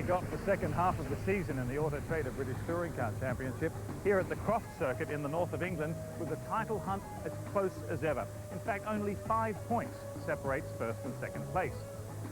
got the second half of the season in the Auto Trader British Touring Car Championship here at the Croft circuit in the north of England, with the title hunt as close as ever. In fact, only 5 points separates first and second place.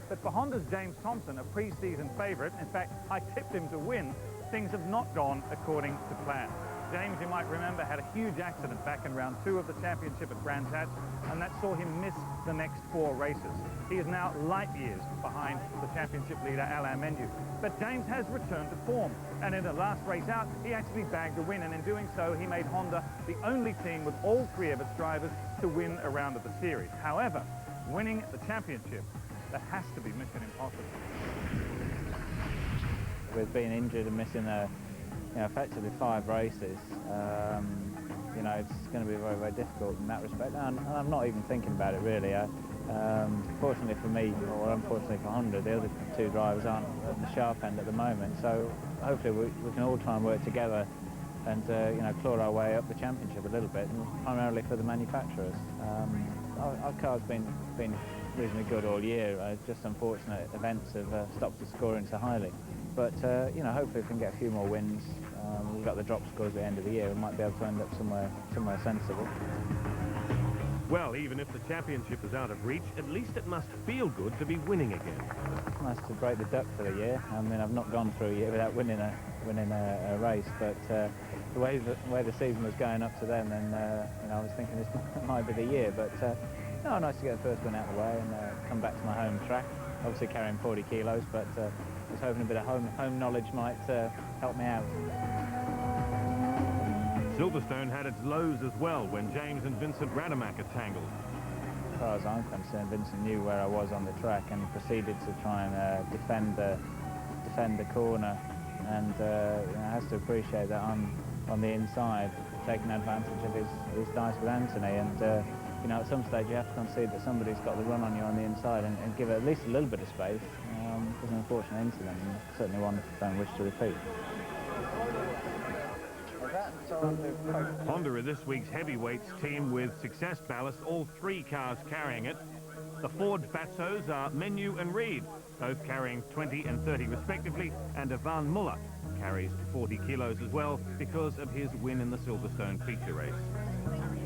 But for Honda's James Thompson, a pre-season favourite, in fact, I tipped him to win, things have not gone according to plan. James, you might remember, had a huge accident back in round 2 of the championship at Grandstand, and that saw him miss the next 4 races. He is now light years behind the championship leader, Alain Menu. But James has returned to form, and in the last race out, he actually bagged a win, and in doing so, he made Honda the only team with all 3 of its drivers to win a round of the series. However, winning the championship, that has to be mission impossible. With being injured and missing effectively 5 races, it's going to be very, very difficult in that respect. And I'm not even thinking about it really. Fortunately for me, or unfortunately for Honda, the other 2 drivers aren't at the sharp end at the moment. So hopefully we can all try and work together and claw our way up the championship a little bit, and primarily for the manufacturers. Our car's been reasonably good all year. Just unfortunate events have stopped us scoring so highly. But hopefully if we can get a few more wins, we've got the drop scores at the end of the year, we might be able to end up somewhere sensible. Well, even if the championship is out of reach, at least it must feel good to be winning again. It's nice to break the duck for the year. I mean, I've not gone through a year without winning a race, but the way the season was going up to then, and I was thinking this might be the year. But no, nice to get the first one out of the way and come back to my home track. Obviously carrying 40 kilos, but I was hoping a bit of home knowledge might help me out. Silverstone had its lows as well when James and Vincent Rademacher tangled. As far as I'm concerned, Vincent knew where I was on the track and proceeded to try and defend the corner, and has to appreciate that I'm on the inside, taking advantage of his dice with Anthony, and at some stage you have to concede that somebody's got the run on you on the inside and give it at least a little bit of space. It was an unfortunate incident, and certainly one I don't wish to repeat. Honda are this week's heavyweights team with success ballast, all 3 cars carrying it. The Ford Fatsos are Menu and Reed, both carrying 20 and 30 respectively, and Ivan Muller carries 40 kilos as well because of his win in the Silverstone feature race.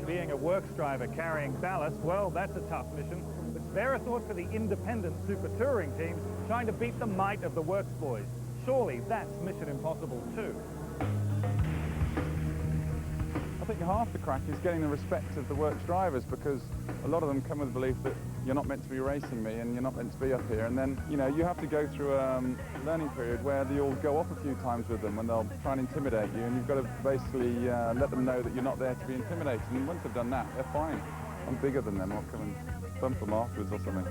Being a works driver carrying ballast, well, that's a tough mission. But spare a thought for the independent super touring teams trying to beat the might of the works boys. Surely that's mission impossible too. I think half the crack is getting the respect of the works drivers, because a lot of them come with the belief that you're not meant to be racing me and you're not meant to be up here, and then you have to go through a learning period where you'll go off a few times with them when they'll try and intimidate you, and you've got to basically let them know that you're not there to be intimidated, and once they've done that, they're fine. I'm bigger than them. I'll come and bump them afterwards or something.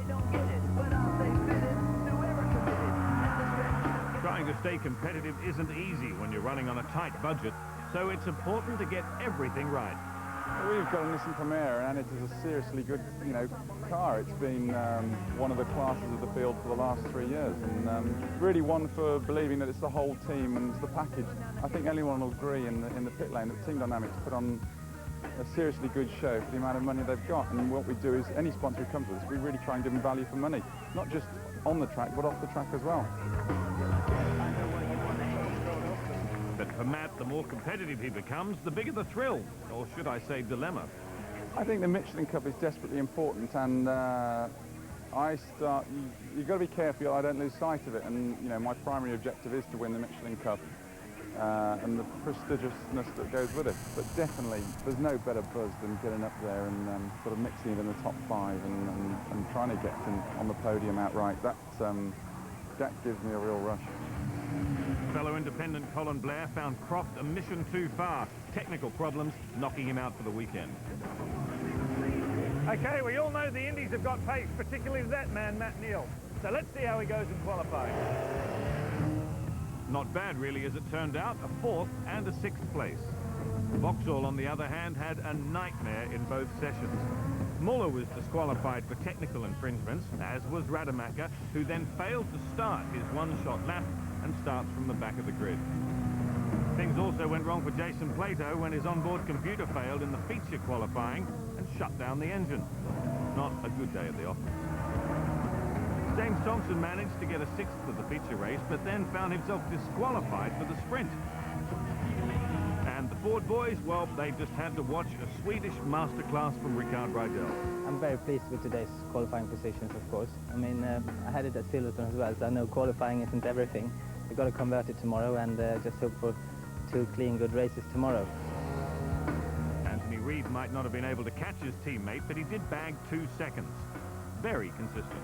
Trying to stay competitive isn't easy when you're running on a tight budget, so it's important to get everything right. We've got a Nissan Primera, and it is a seriously good, car. It's been one of the classes of the field for the last 3 years, and really one for believing that it's the whole team and it's the package. I think anyone will agree in the pit lane that Team Dynamics put on a seriously good show for the amount of money they've got, and what we do is any sponsor who comes with us, we really try and give them value for money, not just on the track, but off the track as well. But for Matt, the more competitive he becomes, the bigger the thrill, or should I say dilemma. I think the Michelin Cup is desperately important, and you've got to be careful I don't lose sight of it, and my primary objective is to win the Michelin Cup and the prestigiousness that goes with it. But definitely there's no better buzz than getting up there and sort of mixing it in the top 5 and trying to get on the podium outright. That gives me a real rush. Fellow independent Colin Blair found Croft a mission too far. Technical problems knocking him out for the weekend. Okay, we all know the Indies have got pace, particularly that man, Matt Neal. So let's see how he goes in qualifying. Not bad, really, as it turned out, a 4th and a 6th place. Vauxhall, on the other hand, had a nightmare in both sessions. Muller was disqualified for technical infringements, as was Rademacher, who then failed to start his one-shot lap and starts from the back of the grid. Things also went wrong for Jason Plato when his onboard computer failed in the feature qualifying and shut down the engine. Not a good day at the office. James Thompson managed to get a 6th for the feature race, but then found himself disqualified for the sprint. And the Ford boys, well, they just had to watch a Swedish masterclass from Rydell. I'm very pleased with today's qualifying positions, of course. I mean, I had it at Silverstone as well, so I know qualifying isn't everything. We've got to convert it tomorrow and just hope for 2 clean, good races tomorrow. Anthony Reid might not have been able to catch his teammate, but he did bag 2 seconds. Very consistent.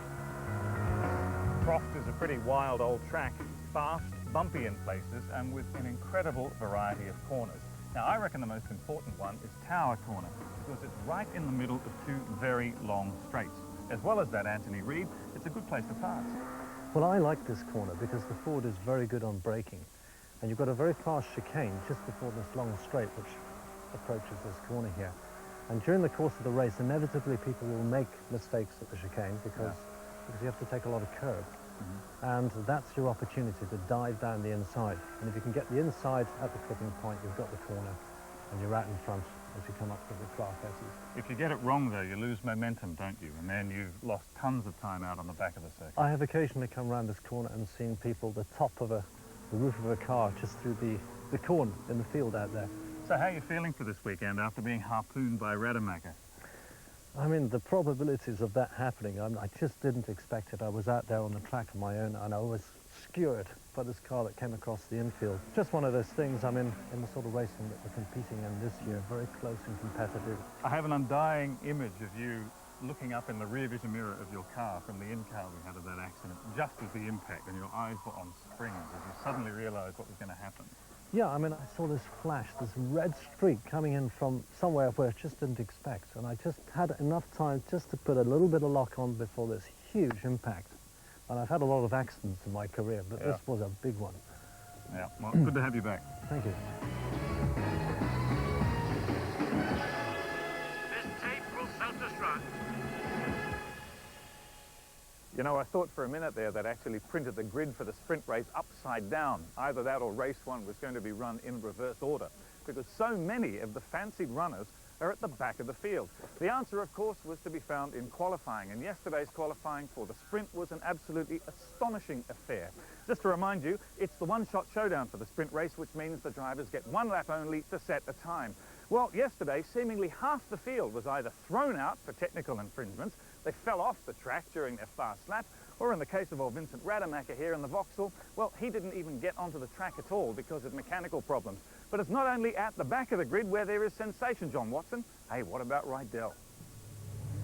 Croft is a pretty wild old track, fast, bumpy in places, and with an incredible variety of corners. Now, I reckon the most important one is Tower Corner, because it's right in the middle of 2 very long straights. As well as that, Anthony Reid, it's a good place to pass. Well, I like this corner because the Ford is very good on braking. And you've got a very fast chicane just before this long straight, which approaches this corner here. And during the course of the race, inevitably people will make mistakes at the chicane because you have to take a lot of curb. And that's your opportunity to dive down the inside. And if you can get the inside at the clipping point, you've got the corner and you're out in front as you come up to the Croft S's. If you get it wrong, though, you lose momentum, don't you? And then you've lost tons of time out on the back of the circuit. I have occasionally come around this corner and seen people, the top of the roof of a car, just through the corn in the field out there. So how are you feeling for this weekend after being harpooned by Rademacher? I mean, the probabilities of that happening, I just didn't expect it. I was out there on the track on my own and I was skewered by this car that came across the infield. Just one of those things, I mean, in the sort of racing that we're competing in this year, very close and competitive. I have an undying image of you looking up in the rear vision mirror of your car from the in-car we had of that accident, just as the impact, and your eyes were on springs as you suddenly realised what was going to happen. Yeah, I mean, I saw this flash, this red streak coming in from somewhere where I just didn't expect. And I just had enough time just to put a little bit of lock on before this huge impact. And I've had a lot of accidents in my career, but this was a big one. Yeah, well, good to have you back. Thank you. This tape will self-destruct. You know, I thought for a minute there that actually printed the grid for the sprint race upside down. Either that or race 1 was going to be run in reverse order, because so many of the fancied runners are at the back of the field. The answer, of course, was to be found in qualifying, and yesterday's qualifying for the sprint was an absolutely astonishing affair. Just to remind you, it's the one-shot showdown for the sprint race, which means the drivers get 1 lap only to set a time. Well, yesterday, seemingly half the field was either thrown out for technical infringements, they fell off the track during their fast lap, or in the case of old Vincent Rademacher here in the Vauxhall, well, he didn't even get onto the track at all because of mechanical problems. But it's not only at the back of the grid where there is sensation, John Watson. Hey, what about Rydell?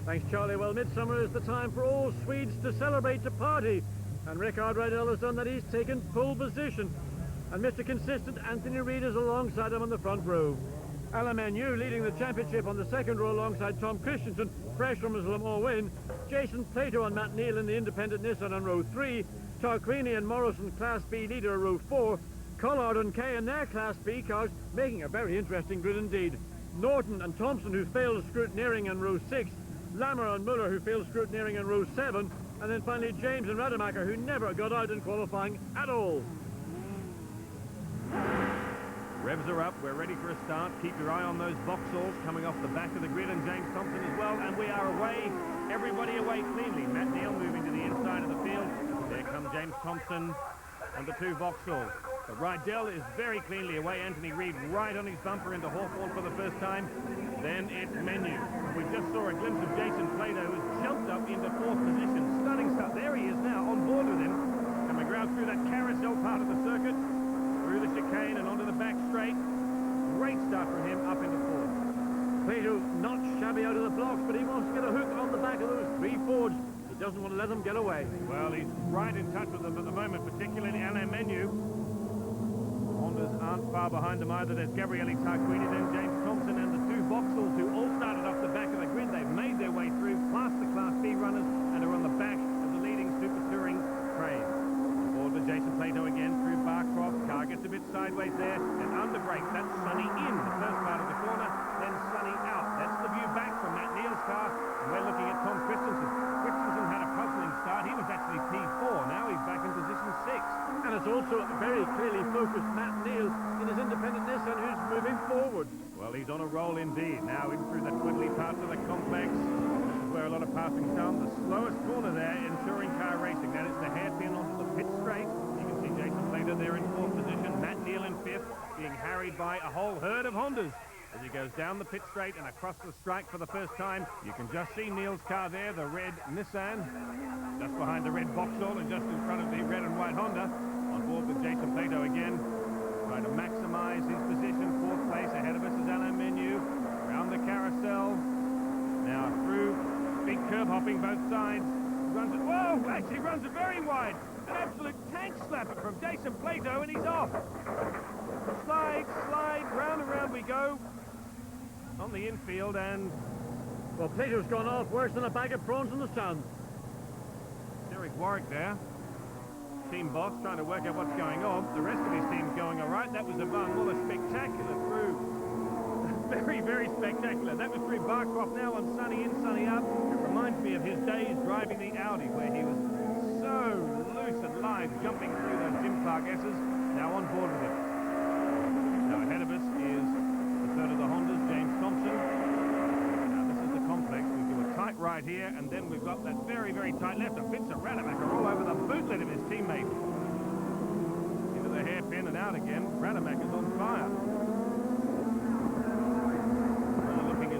Thanks, Charlie. Well, midsummer is the time for all Swedes to celebrate, to party. And Rickard Rydell has done that. He's taken pole position. And Mr. Consistent, Anthony Reid, is alongside him on the front row. LMNU leading the championship on the second row alongside Tom Christensen, fresh from his Le Mans win. Jason Plato and Matt Neal in the independent Nissan on row 3. Tarquini and Morrison, Class B leader, row 4. Collard and Kay in their Class B cars, making a very interesting grid indeed. Norton and Thompson, who failed scrutineering in row 6. Lammer and Muller, who failed scrutineering in row 7. And then finally James and Rademacher, who never got out in qualifying at all. Revs are up, we're ready for a start. Keep your eye on those Vauxhalls coming off the back of the grid, and James Thompson as well. And we are away, everybody away cleanly. Matt Neal moving to the inside of the field. There come James Thompson and the 2 Vauxhalls. But Rydell is very cleanly away. Anthony Reid right on his bumper into Hawthorne for the first time. Then it's Menu. We just saw a glimpse of Jason Plato, who's jumped up into 4th position. Stunning stuff. There he is now, on board with him. And McGrath through that carousel part of the circuit, through the chicane and onto the back straight. Great start from him up into 4th. Plato not shabby out of the blocks, but he wants to get a hook on the back of those 3 Fords. He doesn't want to let them get away. Well, he's right in touch with them at the moment, particularly Alain Menu. Hondas aren't far behind them either. There's Gabriele Tarquini, then James Thompson, and the 2 Vauxhalls, who all started off the back of the grid. They've made their way through, past the Class B runners, and are on the back of the leading Super Touring train. Aboard with Jason Plato again through Croft. Car gets a bit sideways there, and under brakes. That's Sonny in the first part of the corner, then Sonny out. That's the view back from Matt Neal's car, and we're looking at Tom Christensen. Christensen had a puzzling start. He was actually P4. Now he's back in position 6. And it's also very clearly focused Matt Neal in his independent Nissan, who's moving forward. Well, he's on a roll indeed. Now in through the twiddly parts of the complex. where a lot of passing sound. The slowest corner there in touring car racing. That is the hairpin onto the pit straight. You can see Jason Plato there in 4th position. Matt Neal in 5th, being harried by a whole herd of Hondas. As he goes down the pit straight and across the strike for the first time, you can just see Neal's car there, the red Nissan, just behind the red Vauxhall and just in front of the red and white Honda. On board with Jason Plato again, trying to maximize his position. 4th place ahead of us is Alain Menu. Around the carousel, now through, big curb hopping both sides. Runs it, whoa, actually runs it very wide. An absolute tank slapper from Jason Plato, and he's off. Slide, slide, round and round we go on the infield, and Well, Plato's gone off worse than a bag of prawns in the sun. Derek Warwick there, team boss, trying to work out what's going on. The rest of his team's going all right. That was a Van Muller spectacular through. Very, very spectacular. That was through Croft now on sunny in, sunny up. It reminds me of his days driving the Audi, where he was so loose and live, jumping through those Jim Clark S's. Now on board with it. Now ahead of us is the third of the Hondas, James Thompson. Now this is the complex. We do a tight right here, and then we've got that very, very tight left. And Vince Rademacher all over the bootlet of his teammate. Into the hairpin and out again. Rademacher's on fire.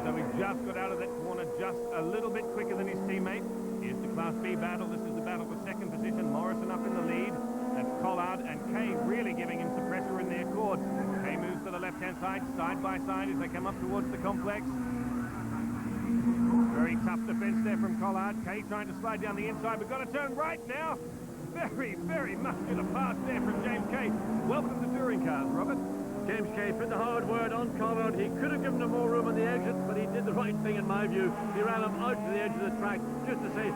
He just got out of that corner just a little bit quicker than his teammate. Here's the Class B battle. This is the battle for 2nd position. Morrison up in the lead. That's Collard and Kay really giving him some pressure in their chord. Kay moves to the left-hand side by side as they come up towards the complex. Very tough defense there from Collard. Kay trying to slide down the inside. We've got to turn right now. Very, very muscular pass there from James Kay. Welcome to touring cars, Robert. James Kay put the hard word on Collard. He could have given him more room on the exit, but he did the right thing in my view. He ran him out to the edge of the track just to say,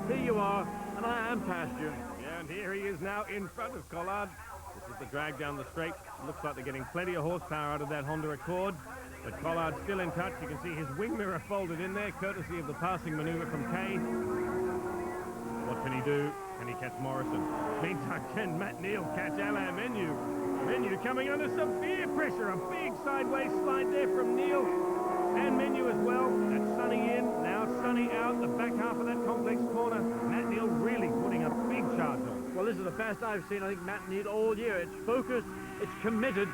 here you are, and I am past you. Yeah, and here he is now in front of Collard. This is the drag down the straight. Looks like they're getting plenty of horsepower out of that Honda Accord. But Collard's still in touch. You can see his wing mirror folded in there, courtesy of the passing maneuver from Kay. What can he do? Can he catch Morrison? Meantime, can Matt Neal catch Alain Menu? Menu coming under severe pressure. A big sideways slide there from Neal. And Menu as well. That's Sunny in, now Sunny out. The back half of that complex corner. Matt Neal really putting a big charge on. Well, this is the best I've seen, I think, Matt Neal all year. It's focused, it's committed,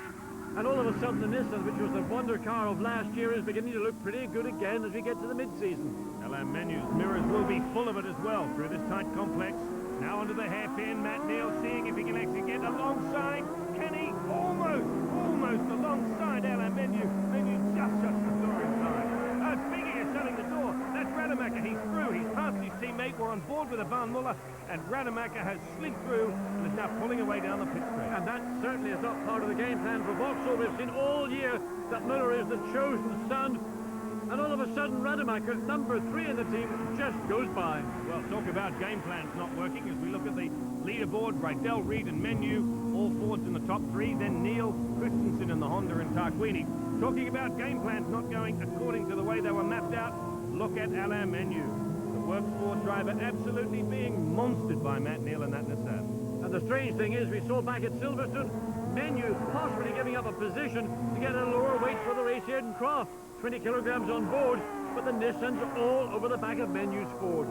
and all of a sudden the Nissan, which was the wonder car of last year, is beginning to look pretty good again as we get to the mid-season. Alain Menu's mirrors will be full of it as well through this tight complex. Now onto the hairpin. Matt Neal seeing if he can actually get alongside. Can he? Almost alongside Alain Menu. Menu just shuts the door inside. Speaking of shutting the door, that's Rademacher. He's through. He's past his teammate. We're on board with a Van Muller, and Rademacher has slid through and is now pulling away down the pit straight. And that certainly is not part of the game plan for Vauxhall. We've seen all year that Muller is the chosen son. And all of a sudden, Rademacher, number 3 in the team, just goes by. Well, talk about game plans not working as we look at the leaderboard. Rydell, Reed and Menu, all Fords in the top 3. Then Neal, Christensen in the Honda and Tarquini. Talking about game plans not going according to the way they were mapped out, look at Alain Menu. The Works Ford driver absolutely being monstered by Matt Neal and that Nissan. And the strange thing is, we saw back at Silverstone, Menu possibly giving up a position to get a lower weight for the race here in Croft. 20 kilograms on board, but the Nissans are all over the back of Menu's Ford.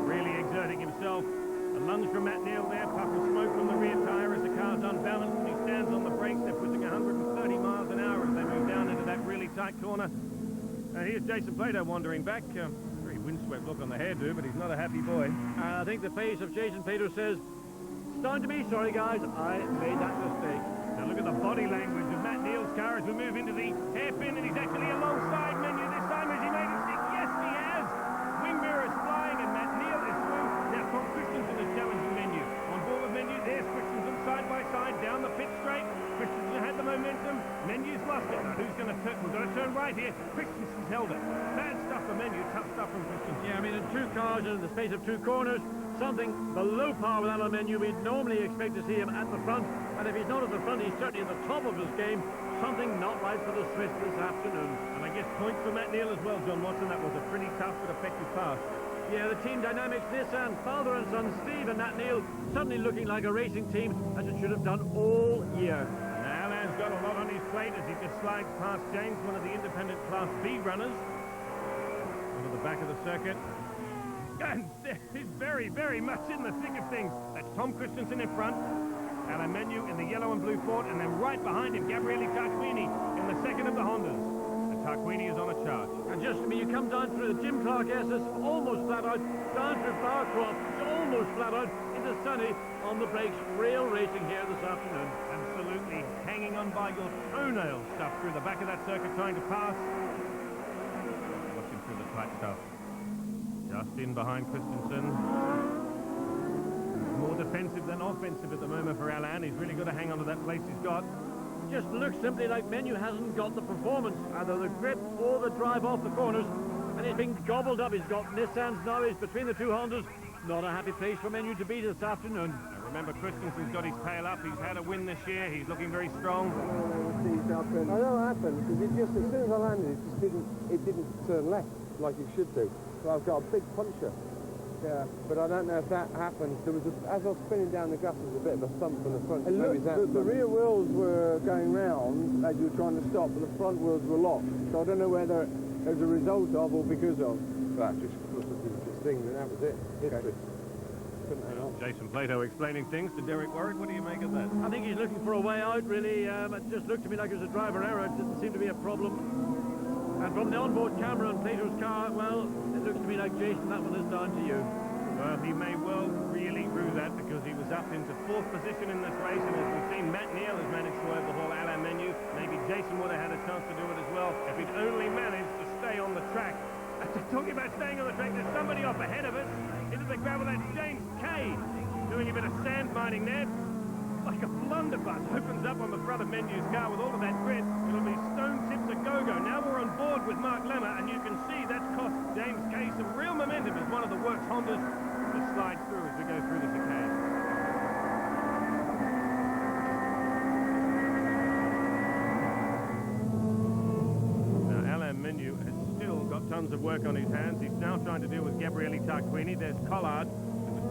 Really exerting himself. A lunge from Matt Neal there, puff of smoke from the rear tyre as the car's unbalanced and he stands on the brakes. They're pushing 130 miles an hour as they move down into that really tight corner. Here's Jason Plato wandering back. Very windswept look on the hairdo, but he's not a happy boy. I think the face of Jason Plato says, it's time to be sorry guys, I made that mistake. Now look at the body language of Matt Neal's car as we move into the hairpin, and he's actually alongside Menu this time. Has he made it stick? Yes, he has. Wing mirror is flying, and Matt Neal is through. Now Tom Christensen is challenging Menu. On board with Menu, there's Christensen side by side down the pit straight. Christensen had the momentum. Menu's lost it. Now who's going to turn? We've got to turn right here. Christensen's held it. Bad stuff for Menu, tough stuff from Christensen. Yeah, I mean, in 2 cars and in the space of 2 corners, something below par with Alain Menu. We'd normally expect to see him at the front, and if he's not at the front, he's certainly at the top of his game. Something not right for the Swiss this afternoon. And I guess points for Matt Neal as well, John Watson. That was a pretty tough but effective pass. Yeah, the team dynamics, Nissan, father and son, Steve and Matt Neal, suddenly looking like a racing team, as it should have done all year. Now Alain's got a lot on his plate as he just slides past James, one of the independent Class B runners. Onto the the back of the circuit. And he's very, very much in the thick of things. That's Tom Christensen in front. Alain Menu in the yellow and blue Ford, and then right behind him, Gabriele Tarquini in the second of the Hondas. And Tarquini is on a charge. And just, I mean, you come down through the Jim Clark SS, almost flat out, down through Croft, almost flat out, into Sunny, on the brakes, real racing here this afternoon. Absolutely hanging on by your toenails stuff through the back of that circuit, trying to pass. Watching through the tight stuff. Just in behind Christensen. More defensive than offensive at the moment for Alain. He's really got to hang on to that place he's got. Just looks simply like Menu hasn't got the performance, either the grip or the drive off the corners, and he's been gobbled up. He's got Nissans now, he's between the two Hondas. Not a happy place for Menu to be this afternoon. Now remember, Christensen's got his tail up. He's had a win this year. He's looking very strong. I know what happened, because it just, as soon as I landed, it didn't turn left like it should do. So I've got a big puncture. Yeah, but I don't know if that happened. There was as I was spinning down the gutter, there was a bit of a thump from the front. And look, the rear wheels were going round as you were trying to stop, but the front wheels were locked. So I don't know whether as a result of or because of. That just thing, and that was it. History. Couldn't hang on. Jason Plato explaining things to Derek Warwick. What do you make of that? I think he's looking for a way out, really. It just looked to me like it was a driver error. It didn't seem to be a problem. And from the onboard camera on Plato's car, well, it looks to me like, Jason, that one is down to you. Well, he may well really rue that, because he was up into 4th position in this race, and as we've seen, Matt Neal has managed to overhaul Alain Menu. Maybe Jason would have had a chance to do it as well if he'd only managed to stay on the track. Talking about staying on the track, there's somebody up ahead of us. Into the gravel, that's James Kay, doing a bit of sand mining there. Like a blunderbuss opens up on the front of Menu's car with all of that grit. It'll be stone tips a go-go. Now we're on board with Mark Lemmer, and you can see that's cost James Kay some real momentum as one of the works Hondas to slide through as we go through the chicane. Now Alain Menu has still got tons of work on his hands. He's now trying to deal with Gabriele Tarquini. There's Collard,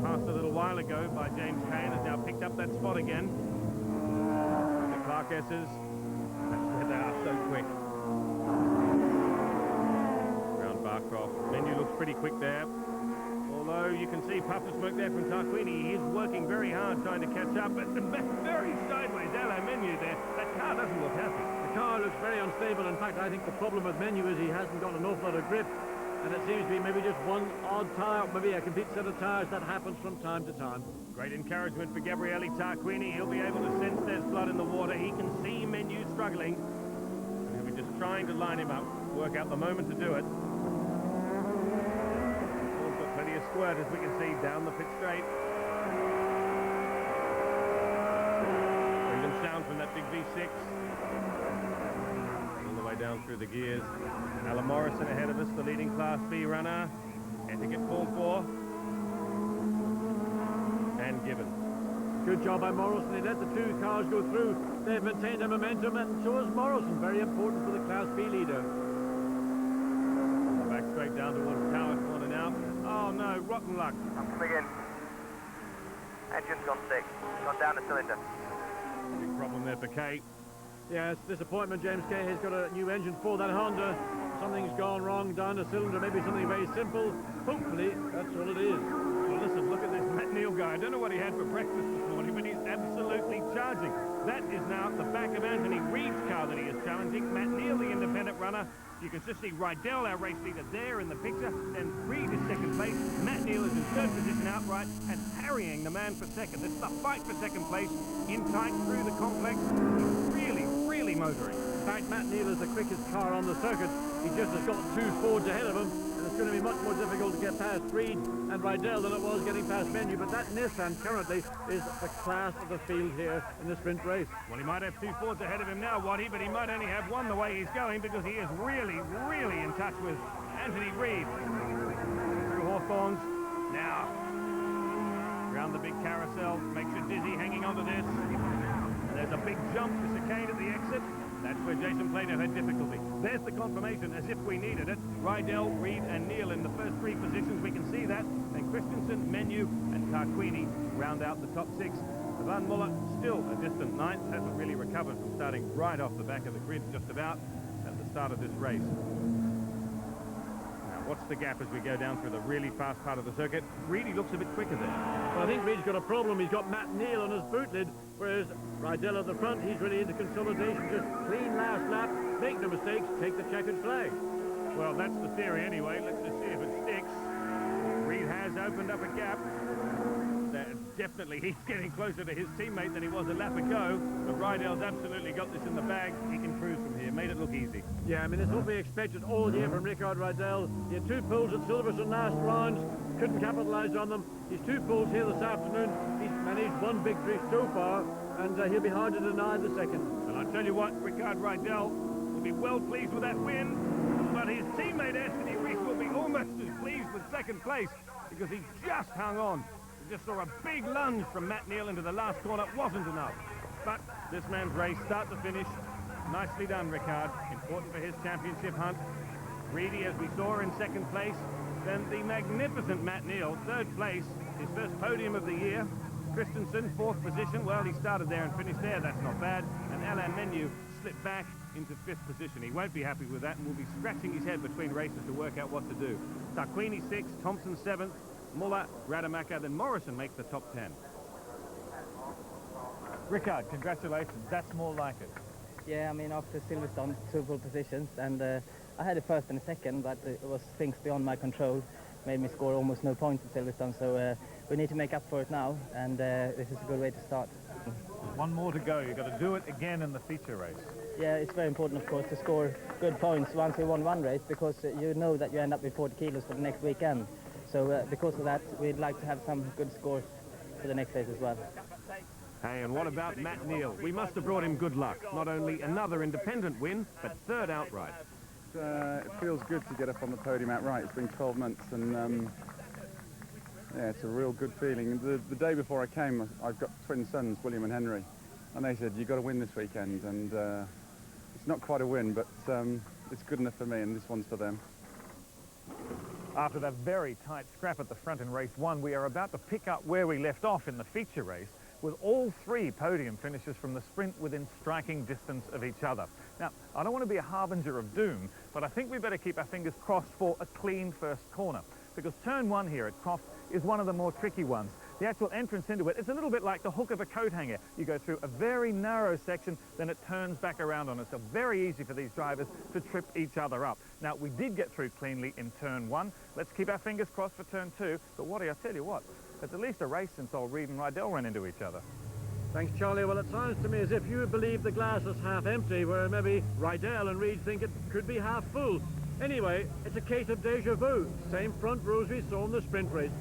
passed a little while ago by James Kay, and has now picked up that spot again. The Clark S's, that's where they are so quick. Around Barcroft. Menu looks pretty quick there. Although you can see puff of smoke there from Tarquini. He is working very hard trying to catch up, but very sideways. Alain Menu there. That car doesn't look happy. The car looks very unstable. In fact, I think the problem with Menu is he hasn't got an awful lot of grip. And it seems to be maybe just one odd tyre, maybe a complete set of tyres. That happens from time to time. Great encouragement for Gabriele Tarquini. He'll be able to sense there's blood in the water. He can see Menu struggling. He'll be just trying to line him up, work out the moment to do it. Paul's got plenty of squirt, as we can see, down the pit straight. Even sound from that big V6. Down through the gears. Alan Morrison ahead of us, the leading Class B runner. Etiquette called for. And given. Good job by Morrison. He let the two cars go through. They've maintained their momentum, and so has Morrison. Very important for the Class B leader. Back straight down towards Tower Corner now. Oh no, rotten luck. I'm coming in. Engine's gone sick. Gone down the cylinder. Big problem there for Kay. Yes, disappointment. James Kay has got a new engine for that Honda. Something's gone wrong down the cylinder, maybe something very simple. Hopefully, that's all it is. Well, listen, look at this Matt Neal guy. I don't know what he had for breakfast this morning, but he's absolutely charging. That is now the back of Anthony Reid's car that he is challenging. Matt Neal, the independent runner. You can just see Rydell, our race leader, there in the picture. And Reid is second place. Matt Neal is in third position outright and harrying the man for second. This is the fight for second place in tight through the complex. He's really motoring. In fact, Matt Neal is the quickest car on the circuit. He just has got two Fords ahead of him, and it's going to be much more difficult to get past Reid and Rydell than it was getting past Menu. But that Nissan currently is the class of the field here in the sprint race. Well, he might have two Fords ahead of him now, Waddy, but he might only have one the way he's going, because he is really in touch with Anthony Reid. Through Hawthorns. Now, around the big carousel, makes you dizzy hanging onto this. There's a big jump to chicane at the exit. That's where Jason Plato had difficulty. There's the confirmation, as if we needed it. Rydell, Reid and Neal in the first three positions. We can see that. Then Christensen, Menu and Tarquini round out the top six. Van Muller still a distant ninth. Hasn't really recovered from starting right off the back of the grid just about at the start of this race. Now Watch the gap as we go down through the really fast part of the circuit. Reedy looks a bit quicker there. Well, I think Reed's got a problem. He's got Matt Neal on his boot lid, whereas Rydell at the front, he's really into consolidation. Just clean last lap, make no mistakes, take the checkered flag. Well, that's the theory anyway. Let's just see if it sticks. Reed has opened up a gap. Definitely, he's getting closer to his teammate than he was a lap ago. But Rydell's absolutely got this in the bag. He can cruise from here. Made it look easy. Yeah, I mean, it's what we expected all year from Rickard Rydell. He had 2 poles at Silverstone last round. Couldn't capitalise on them. He's 2 poles here this afternoon. He's managed 1 victory so far, and he'll be hard to deny the second. And I tell you what, Rickard Rydell will be well pleased with that win. But his teammate Anthony Reid will be almost as pleased with second place because he just hung on. Just saw a big lunge from Matt Neal into the last corner. Wasn't enough. But this man's race, start to finish, nicely done, Rickard. Important for his championship hunt. Reedy, as we saw, in second place. Then the magnificent Matt Neal, third place, his first podium of the year. Christensen, fourth position. Well, he started there and finished there. That's not bad. And Alain Menu slipped back into fifth position. He won't be happy with that and will be scratching his head between races to work out what to do. Tarquini sixth, Thompson seventh. Muller, Rademacher, then Morrison makes the top 10. Rickard, congratulations. That's more like it. Yeah, I mean, after Silverstone, 2 pole positions, and I had a first and a second, but it was things beyond my control. Made me score almost no points at Silverstone, so we need to make up for it now, and this is a good way to start. 1 more to go. You've got to do it again in the feature race. Yeah, it's very important, of course, to score good points once you won 1 race, because you know that you end up with 40 kilos for the next weekend. So because of that, we'd like to have some good scores for the next race as well. Hey, and what about Matt Neal? We must have brought him good luck. Not only another independent win, but third outright. It feels good to get up on the podium outright. It's been 12 months, and yeah, it's a real good feeling. The day before I came, I've got twin sons, William and Henry, and they said, you've got to win this weekend, and it's not quite a win, but it's good enough for me, and this one's for them. After that very tight scrap at the front in race 1, we are about to pick up where we left off in the feature race, with all 3 podium finishes from the sprint within striking distance of each other. Now, I don't want to be a harbinger of doom, but I think we better keep our fingers crossed for a clean first corner, because turn 1 here at Croft is one of the more tricky ones. The actual entrance into it is a little bit like the hook of a coat hanger. You go through a very narrow section, then it turns back around on us. So very easy for these drivers to trip each other up. Now, we did get through cleanly in turn 1. Let's keep our fingers crossed for turn 2. But Waddy, I tell you what, it's at least a race since old Reed and Rydell ran into each other. Thanks, Charlie. Well, it sounds to me as if you believe the glass is half empty, where maybe Rydell and Reed think it could be half full. Anyway, it's a case of déjà vu. Same front rows we saw in the sprint race.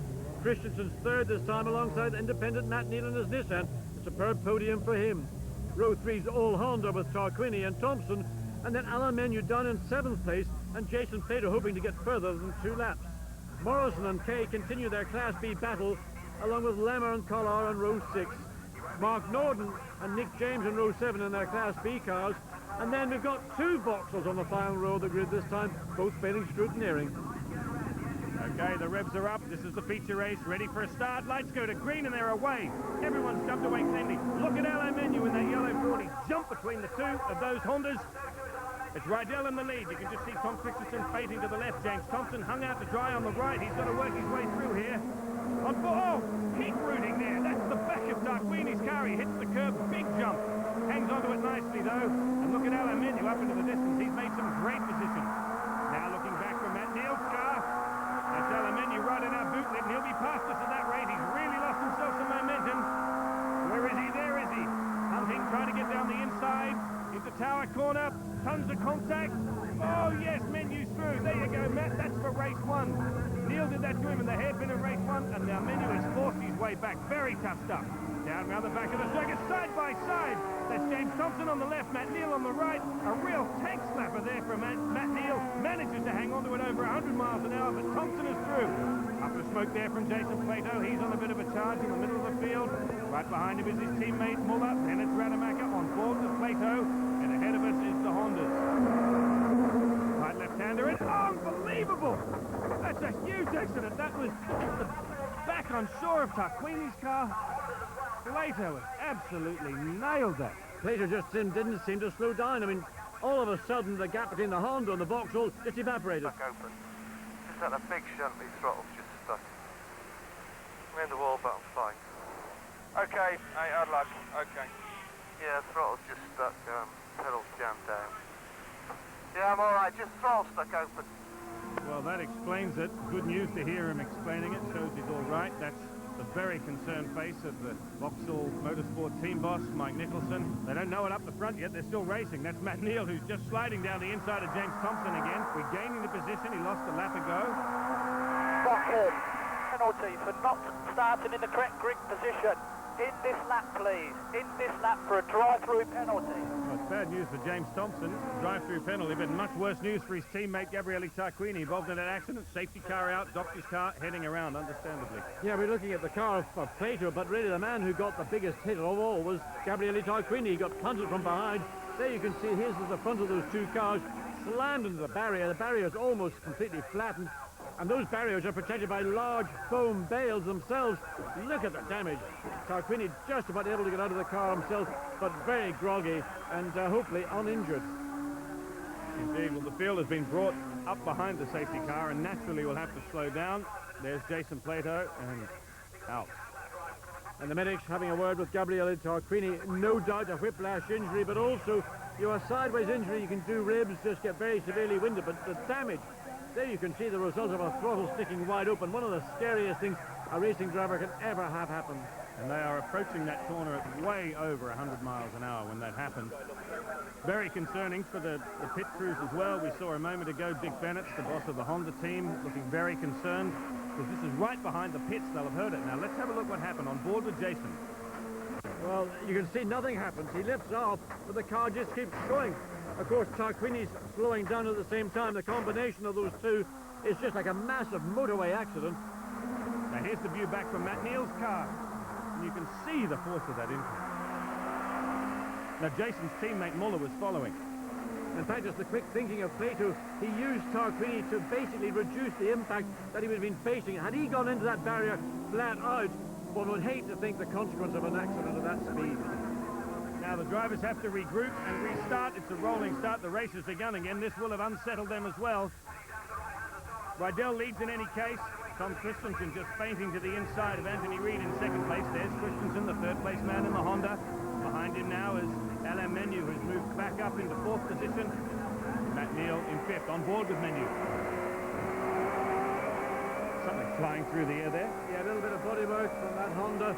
Christensen's third this time alongside independent Matt Neal and his Nissan. A superb podium for him. Row 3's all Honda with Tarquini and Thompson, and then Alain Menu down in 7th place, and Jason Plato hoping to get further than 2 laps. Morrison and Kay continue their Class B battle, along with Lemmer and Collar on row 6. Mark Norden and Nick James in row 7 in their Class B cars, and then we've got 2 Vauxhalls on the final row of the grid this time, both failing scrutineering. Okay, the revs are up. This is the feature race, ready for a start. Lights go to green and they're away. Everyone's jumped away cleanly. Look at Alain Menu in that yellow 40. Jump between the 2 of those Hondas. It's Rydell in the lead. You can just see Tom Christensen fading to the left. James Thompson hung out to dry on the right. He's got to work his way through here. Oh, keep rooting there. That's the back of Tarquini's car. He hits the curb, big jump. Hangs onto it nicely though. And look at Alain Menu up into the distance. He's made some great positions. Now looking back from Matt Neal's car. That's Alain Menu right in our bootlet, and he'll be past us at that rate. He's really lost himself some momentum. Where is he? There is he. Hunting, trying to get down the inside. Into Tower Corner. Tons of contact. Oh, yes, Menu's through. There you go, Matt. That's for race 1. Neal did that to him in the hairpin in race 1, and now Menu has forced his way back. Very tough stuff. Down round the back of the circuit, side by side. That's James Thompson on the left, Matt Neal on the right. A real tank slapper there from Matt Neal. Manages to hang on to it over 100 miles an hour, but Thompson is through. Up the smoke there from Jason Plato. He's on a bit of a charge in the middle of the field. Right behind him is his teammate Muller. Then it's Rademacher on board with Plato. And ahead of us is the Hondas. Right left-hander in. Unbelievable! That's a huge accident. That was the back on shore of Tarquini's car. Plato absolutely nailed that. Plato just didn't seem to slow down. I mean, all of a sudden the gap between the Honda and the Vauxhall just evaporated. Back open. Just had a big shunt, my throttle's just stuck. I'm in the wall, but I'm fine. Okay, hey, hard luck. Okay. Yeah, throttle's just stuck, pedal's jammed down. Yeah, I'm alright, just throttle stuck open. Well, that explains it. Good news to hear him explaining it. Shows he's all right. That's the very concerned face of the Vauxhall Motorsport team boss, Mike Nicholson. They don't know it up the front yet. They're still racing. That's Matt Neal, who's just sliding down the inside of James Thompson again. Regaining the position. He lost a lap ago. Bucket. Penalty for not starting in the correct grid position. In this lap, please. In this lap for a drive-through penalty. Well, it's bad news for James Thompson. Drive-through penalty, but much worse news for his teammate Gabriele Tarquini, involved in an accident. Safety car out, doctor's car heading around, understandably. Yeah, we're looking at the car of Plato, but really the man who got the biggest hit of all was Gabriele Tarquini. He got punted from behind. There you can see here's the front of those two cars slammed into the barrier. The barrier is almost completely flattened. And those barriers are protected by large foam bales themselves. Look at the damage. Tarquini just about able to get out of the car himself, but very groggy and hopefully uninjured. Indeed, well, the field has been brought up behind the safety car and naturally will have to slow down. There's Jason Plato and out. And the medics having a word with Gabriele Tarquini. No doubt a whiplash injury, but also a sideways injury. You can do ribs, just get very severely winded, but the damage. There you can see the result of a throttle sticking wide open. One of the scariest things a racing driver can ever have happen. And they are approaching that corner at way over 100 miles an hour when that happens. Very concerning for the pit crews as well. We saw a moment ago Dick Bennett, the boss of the Honda team, looking very concerned because this is right behind the pits. They'll have heard it. Now let's have a look what happened on board with Jason. Well, you can see nothing happens. He lifts off, but the car just keeps going. Of course, Tarquini's slowing down at the same time. The combination of those two is just like a massive motorway accident. Now here's the view back from Matt Neal's car. And you can see the force of that impact. Now Jason's teammate Muller was following. In fact, it's the quick thinking of Plato. He used Tarquini to basically reduce the impact that he would have been facing. Had he gone into that barrier flat out, one would hate to think the consequence of an accident at that speed. Now the drivers have to regroup and restart. It's a rolling start. The race has begun again. This will have unsettled them as well. Rydell leads in any case. Tom Christensen just fainting to the inside of Anthony Reid in second place. There's Christensen, the third place man in the Honda. Behind him now is Alain Menu, who's moved back up into fourth position. Matt Neal in fifth, on board with Menu. Something flying through the air there. Yeah, a little bit of bodywork from that Honda.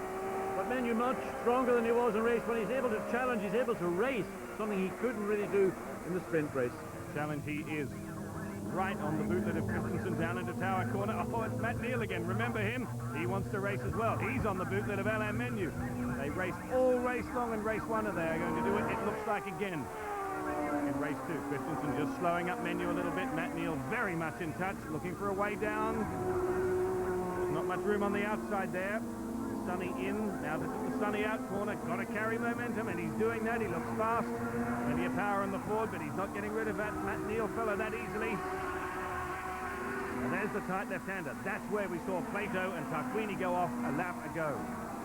But Menu much stronger than he was in race. When he's able to challenge, he's able to race, something he couldn't really do in the sprint race. Challenge he is. Right on the bootlet of Christensen down into Tower Corner. Oh, it's Matt Neal again. Remember him? He wants to race as well. He's on the bootlet of Alain Menu. They raced all race long in race one, and they are going to do it, it looks like, again in race two. Christensen just slowing up Menu a little bit. Matt Neal very much in touch, looking for a way down. There's not much room on the outside there. Sunny in, now this is the Sunny out corner, got to carry momentum, and he's doing that. He looks fast, plenty of power on the Ford, but he's not getting rid of that Matt Neal fella that easily. And there's the tight left-hander. That's where we saw Plato and Tarquini go off a lap ago.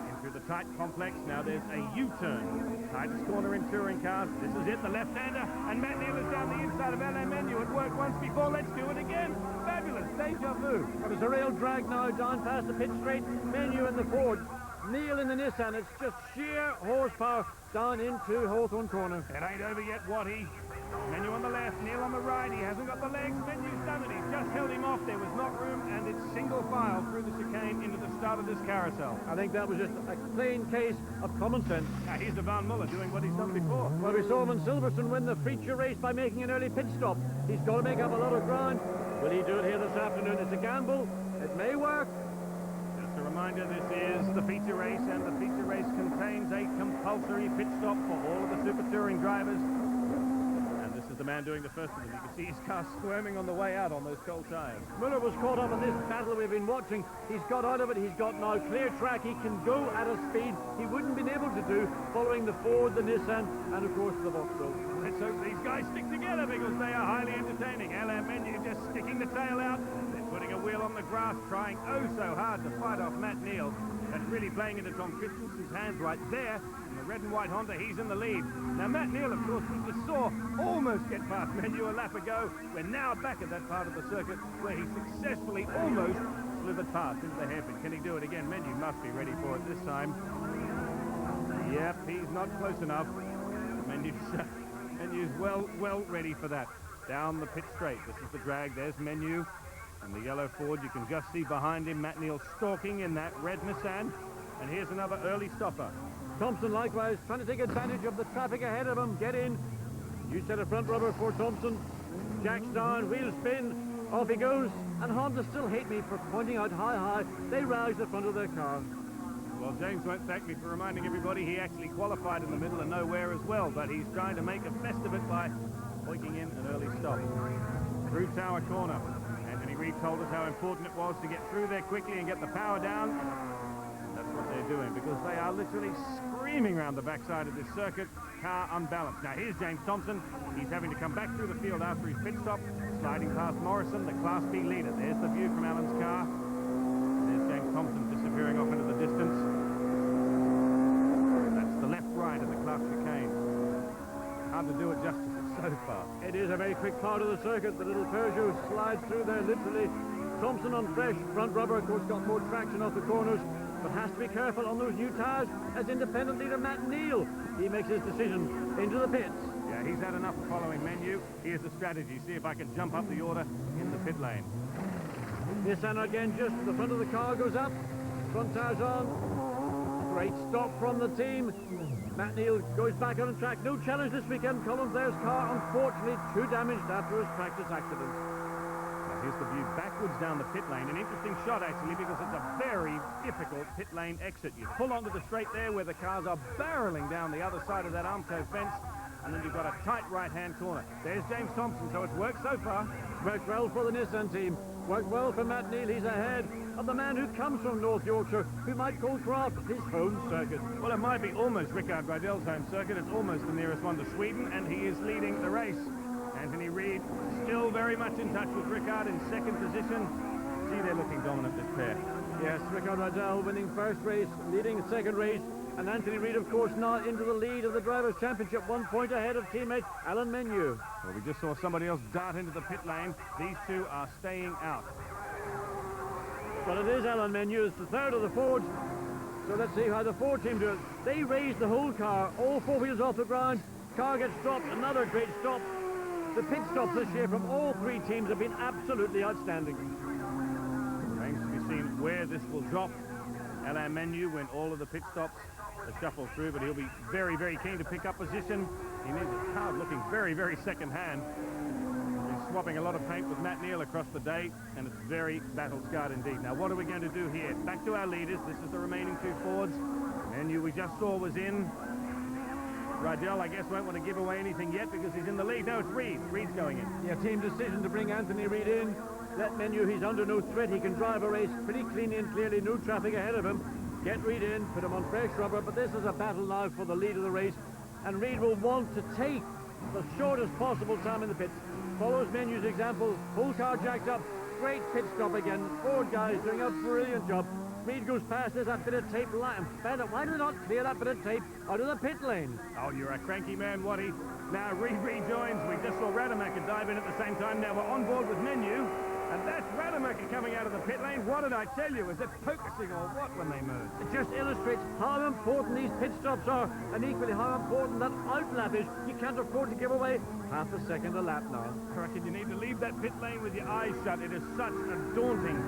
In through the tight complex, now there's a U-turn. Tightest corner in touring cars. This is it, the left-hander, and Matt Neal is down the inside of Alain Menu. It worked once before, let's do it again. Fabulous, deja vu. Well, there's a real drag now down past the pit straight. Menu in the Ford, Neal in the Nissan. It's just sheer horsepower down into Hawthorne Corner. It ain't over yet, Watty. Menu on the left, Neal on the right. He hasn't got the legs. Menu's done it. He's just held him off. There was not room, and it's single file through the chicane into the start of this carousel. I think that was just a plain case of common sense. Now here's the Van Muller doing what he's done before. Well, we saw him in Silverstone win the feature race by making an early pit stop. He's got to make up a lot of ground. Will he do it here this afternoon? It's a gamble. It may work. Just a reminder, this is the feature race, and the feature race contains a compulsory pit stop for all of the Super Touring drivers. The man doing the first of them. You can see his car squirming on the way out on those cold tires. Muller was caught up in this battle we've been watching. He's got out of it. He's got now clear track. He can go at a speed he wouldn't been able to do following the Ford, the Nissan, and of course the Vauxhall. Let's hope these guys stick together because they are highly entertaining. Alain Menu just sticking the tail out. They're putting a wheel on the grass, trying oh so hard to fight off Matt Neal. That's really playing into Tom Christensen's hands right there. And the red and white Honda, he's in the lead. Now, Matt Neal, of course, we just saw almost get past Menu a lap ago. We're now back at that part of the circuit where he successfully almost slithered past into the hairpin. Can he do it again? Menu must be ready for it this time. Yep, he's not close enough. Menu's well ready for that. Down the pit straight. This is the drag. There's Menu. And the yellow Ford, you can just see behind him Matt Neal stalking in that red Nissan. And here's another early stopper. Thompson likewise trying to take advantage of the traffic ahead of him. Get in. New set of front rubber for Thompson. Jacks down, wheel spin. Off he goes. And Honda still hate me for pointing out how high they rouse the front of their car. Well, James won't thank me for reminding everybody he actually qualified in the middle and nowhere as well, but he's trying to make a best of it by pointing in an early stop. Through Tower Corner. Anthony Reid told us how important it was to get through there quickly and get the power down. That's what they're doing, because they are literally screaming around the backside of this circuit, car unbalanced. Now here's James Thompson. He's having to come back through the field after his pit stop, sliding past Morrison, the Class B leader. There's the view from Alan's car. There's James Thompson disappearing off into the distance. That's the left-right of the Class chicane. Hard to do it justice, it's so fast. It is a very quick part of the circuit. The little Peugeot slides through there literally. Thompson on fresh front rubber, of course, got more traction off the corners, but has to be careful on those new tyres as independent leader Matt Neal. He makes his decision into the pits. Yeah, he's had enough of following Menu. Here's the strategy. See if I can jump up the order in the pit lane. Nissan again, just the front of the car goes up. Front tyres on. Great stop from the team. Matt Neal goes back on the track. No challenge this weekend. Colin Blair's car, unfortunately, too damaged after his practice accident. Now here's the view backwards down the pit lane. An interesting shot, actually, because it's a very difficult pit lane exit. You pull onto the straight there where the cars are barreling down the other side of that Armco fence, and then you've got a tight right-hand corner. There's James Thompson, so it's worked so far. Worked well for the Nissan team. Worked well for Matt Neal. He's ahead of the man who comes from North Yorkshire, who might call Croft his home circuit. Well, it might be almost Rickard Rydell's home circuit. It's almost the nearest one to Sweden, and he is leading the race. Anthony Reid still very much in touch with Rickard in second position. Gee, they're looking dominant, this pair. Yes, Rickard Rydell winning first race, leading second race, and Anthony Reid, of course, now into the lead of the Drivers' Championship, 1 point ahead of teammate Alan Menu. Well, we just saw somebody else dart into the pit lane. These two are staying out. Well, it is Alan Menu. It's the third of the Fords. So let's see how the Ford team do it. They raise the whole car, all four wheels off the ground. Car gets stopped, another great stop. The pit stops this year from all three teams have been absolutely outstanding. Remains to be seen where this will drop. Alain Menu, when all of the pit stops are shuffled through, but he'll be very, very keen to pick up position. He needs a car looking very, very second-hand. He's swapping a lot of paint with Matt Neal across the day, and it's very battle-scarred indeed. Now, what are we going to do here? Back to our leaders. This is the remaining two Fords. Menu we just saw was in. Rydell, I guess, won't want to give away anything yet because he's in the lead. No, it's Reid. Reid's going in. Yeah, team decision to bring Anthony Reid in. Let Menu, he's under no threat. He can drive a race pretty cleanly and clearly. No traffic ahead of him. Get Reid in, put him on fresh rubber, but this is a battle now for the lead of the race. And Reid will want to take the shortest possible time in the pits. Follows Menu's example. Full car jacked up. Great pit stop again. Ford guys doing a brilliant job. Reid goes past, there's that bit of tape lying. Why do they not clear that bit of tape out of the pit lane? Oh, you're a cranky man, Waddy. Now Reid rejoins. We just saw Rademacher dive in at the same time. Now we're on board with Menu. And that's Rademacher coming out of the pit lane. What did I tell you? Is it focusing or what when they merge? It just illustrates how important these pit stops are, and equally how important that outlap is. You can't afford to give away half a second a lap now. I reckon you need to leave that pit lane with your eyes shut. It is such a daunting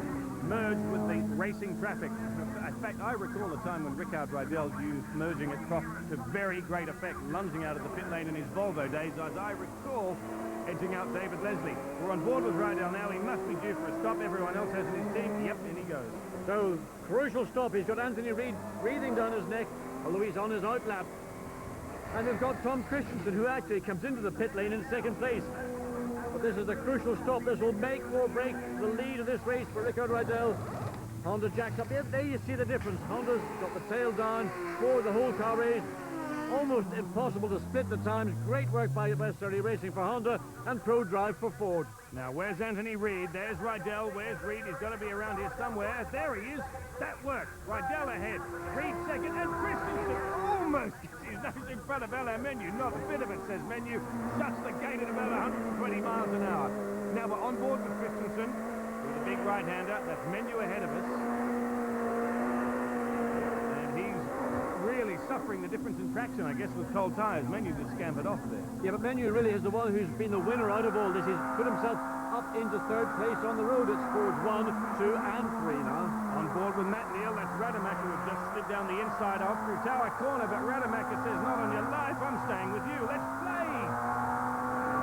merge with the racing traffic. In fact, I recall a time when Rickard Rydell used merging at Croft to very great effect, lunging out of the pit lane in his Volvo days, as I recall, edging out David Leslie. We're on board with Rydell now. He must be due for a stop. Everyone else has in his team. Yep, in he goes. So, crucial stop. He's got Anthony Reid breathing down his neck, although he's on his outlap. And they've got Tom Christensen, who actually comes into the pit lane in second place. But this is the crucial stop. This will make or break the lead of this race for Rickard Rydell. Honda jacks up. There you see the difference. Honda's got the tail down, Ford the whole car raised. Almost impossible to split the times. Great work by Westerly Racing for Honda and Pro Drive for Ford. Now, where's Anthony Reid? There's Rydell. Where's Reid? He's got to be around here somewhere. There he is. That worked. Rydell ahead. Reid second. And Christensen almost gets his nose in front of Alain Menu. Not a bit of it, says Menu. Shuts the gate at about 120 miles an hour. Now we're on board with Christensen. He's a big right-hander. That's Menu ahead of us. And he's really suffering the difference in traction, I guess, with cold tyres. Menu just scampered off there. Yeah, but Menu really is the one who's been the winner out of all this. He's put himself up into third place on the road. It's Fords 1, 2 and 3 now. On board with Matt Neal. That's Rademacher who just slid down the inside off through Tower Corner, but Rademacher says, not on your life, I'm staying with you. Let's play!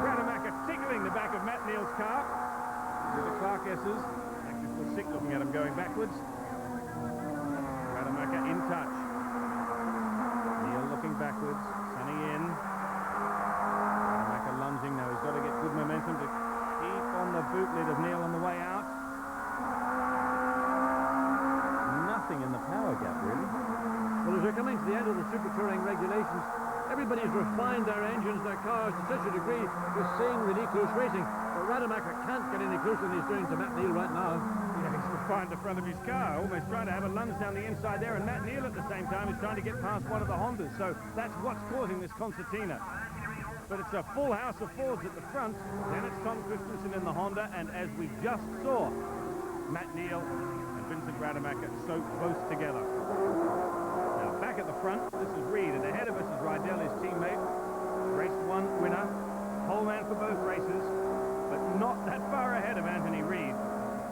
Rademacher tickling the back of Matt Neal's car with the Clark S's. Actually feels sick looking at him going backwards. Rademacher in touch. Neal looking backwards. Sunny in. Rademacher lunging now. He's got to get good momentum to keep on the boot lid of Neal on the way out. Nothing in the power gap, really. Well, as we're coming to the end of the Super Touring regulations, everybody's refined their engines, their cars to such a degree we're seeing really close racing. But Rademacher can't get any closer than he's doing to Matt Neal right now. Yeah, he's refined the front of his car, almost trying to have a lunge down the inside there, and Matt Neal at the same time is trying to get past one of the Hondas, so that's what's causing this concertina. But it's a full house of Fords at the front. Then it's Tom Christensen in the Honda, and as we just saw, Matt Neal and Vincent Rademacher so close together. Now back at the front, this is Reid, and ahead of us is Rydell, his teammate. Race 1 winner, pole man for both races, but not that far ahead of Anthony Reid.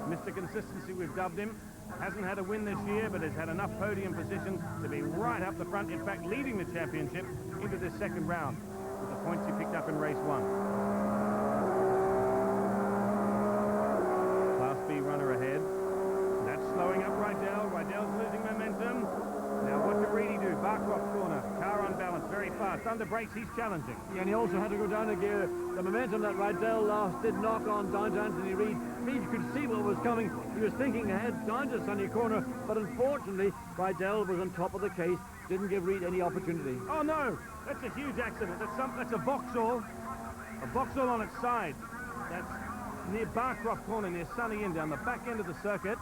Mr. Consistency, we've dubbed him. Hasn't had a win this year, but has had enough podium positions to be right up the front, in fact leading the championship into this second round with the points he picked up in race 1. Class B runner ahead. That's slowing up Rydell. Rydell's losing momentum. Now what can Reedy do? Barcroft corner. Car unbalanced, very fast. Under brakes, he's challenging. Yeah, and he also had to go down a gear. The momentum that Rydell lost did knock on down to Anthony Reid. Reid could see what was coming. He was thinking ahead down to Sunny Corner, but unfortunately, Rydell was on top of the case. Didn't give Reid any opportunity. Oh no, that's a huge accident. That's a Vauxhall. A Vauxhall on its side. That's near Barcroft corner, near Sunny Inn, down the back end of the circuit.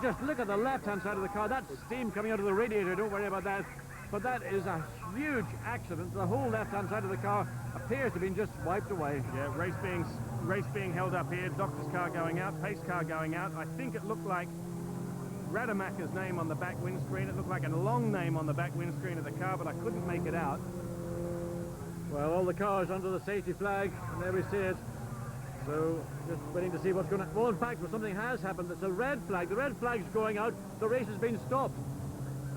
Just look at the left-hand side of the car. That's steam coming out of the radiator. Don't worry about that. But that is a huge accident. The whole left-hand side of the car appears to have been just wiped away. Yeah, race being held up here. Doctor's car going out, pace car going out. I think it looked like Rademacher's name on the back windscreen. It looked like a long name on the back windscreen of the car, but I couldn't make it out. Well, all the cars under the safety flag, and there we see it. So, just waiting to see what's going to... Well, in fact, something has happened. It's a red flag. The red flag's going out. The race has been stopped.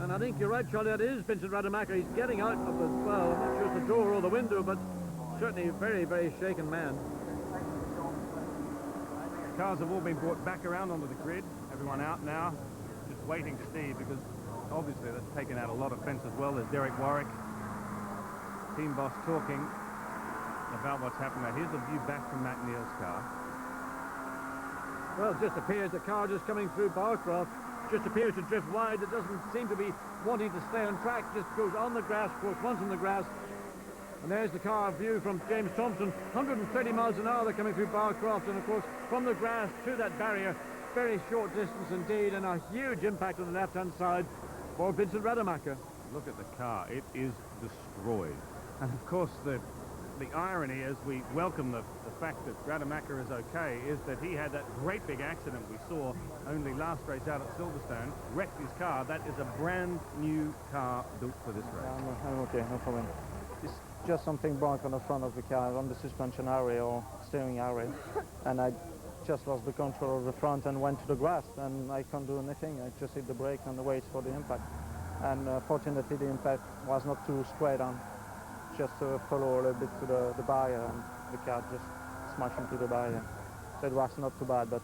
And I think you're right, Charlie. That is Vincent Rademacher. He's getting out of the... Well, I'm not sure it's the door or the window, but certainly a very, very shaken man. The cars have all been brought back around onto the grid. Everyone out now, just waiting to see, because obviously that's taken out a lot of fence as well. There's Derek Warwick, team boss, talking about what's happened. Now here's the view back from Matt Neal's car. Well, it just appears the car just coming through Barcroft just appears to drift wide. It doesn't seem to be wanting to stay on track. Just goes on the grass, of course, once on the grass. And there's the car view from James Thompson. 130 miles an hour they're coming through Barcroft, and of course from the grass to that barrier, very short distance indeed, and a huge impact on the left-hand side for Vincent Rademacher. Look at the car, it is destroyed. And of course the irony, as we welcome the fact that Rademacher is okay, is that he had that great big accident we saw only last race out at Silverstone, wrecked his car. That is a brand new car built for this race. I'm okay, no problem. It's just something broke on the front of the car, on the suspension area or steering area, and I just lost the control of the front and went to the grass, and I can't do anything. I just hit the brake and wait for the impact. And fortunately the impact was not too straight on, just to follow a little bit to the barrier, and the car just smashed into the barrier. So it was not too bad, but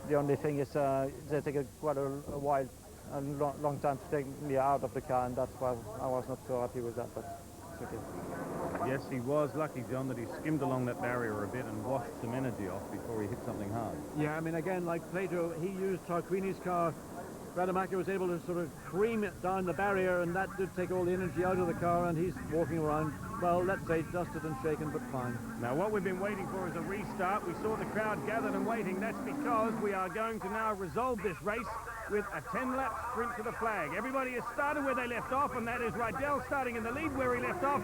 the only thing is they take quite a while, a long time to take me out of the car, and that's why I was not so happy with that, but it's okay. Yes, he was lucky, John, that he skimmed along that barrier a bit and washed some energy off before he hit something hard. Yeah, I mean, again, like Plato, he used Tarquini's car Rademacher was able to sort of cream it down the barrier, and that did take all the energy out of the car, and he's walking around, well, let's say dusted and shaken, but fine. Now, what we've been waiting for is a restart. We saw the crowd gathered and waiting. That's because we are going to now resolve this race with a 10-lap sprint to the flag. Everybody has started where they left off, and that is Rydell starting in the lead where he left off.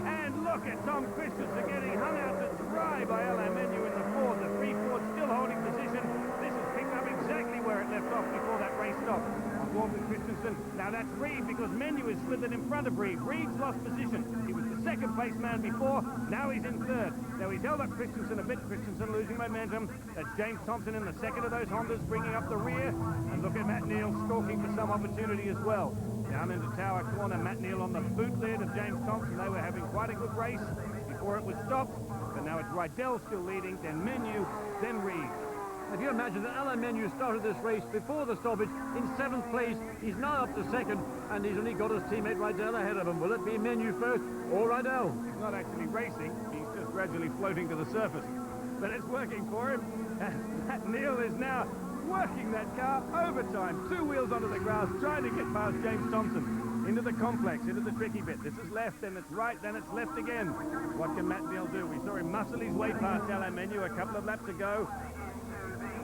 And look at Tom Christensen getting hung out to dry by Alain Menu in the Ford. The 3 Ford still holding position. This has picked up exactly where it left off before that race stopped. On board with Christensen. Now that's Reed, because Menu is slithered in front of Reed. Reed's lost position. He was the second place man before. Now he's in third. Now he's held up Christensen a bit. Christensen losing momentum. That's James Thompson in the second of those Hondas, bringing up the rear. And look at Matt Neal stalking for some opportunity as well. Down into Tower Corner, Matt Neal on the boot lid of James Thompson. They were having quite a good race before it was stopped. But now it's Rydell still leading, then Menu, then Reed. If you imagine that Alain Menu started this race before the stoppage in 7th place, he's now up to 2nd, and he's only got his teammate Rydell ahead of him. Will it be Menu first or Rydell? He's not actually racing, he's just gradually floating to the surface. But it's working for him. Matt Neal is now working that car overtime. 2 wheels onto the grass, trying to get past James Thompson. Into the complex, into the tricky bit. This is left, then it's right, then it's left again. What can Matt Neal do? We saw him muscle his way past Alain Menu a couple of laps ago.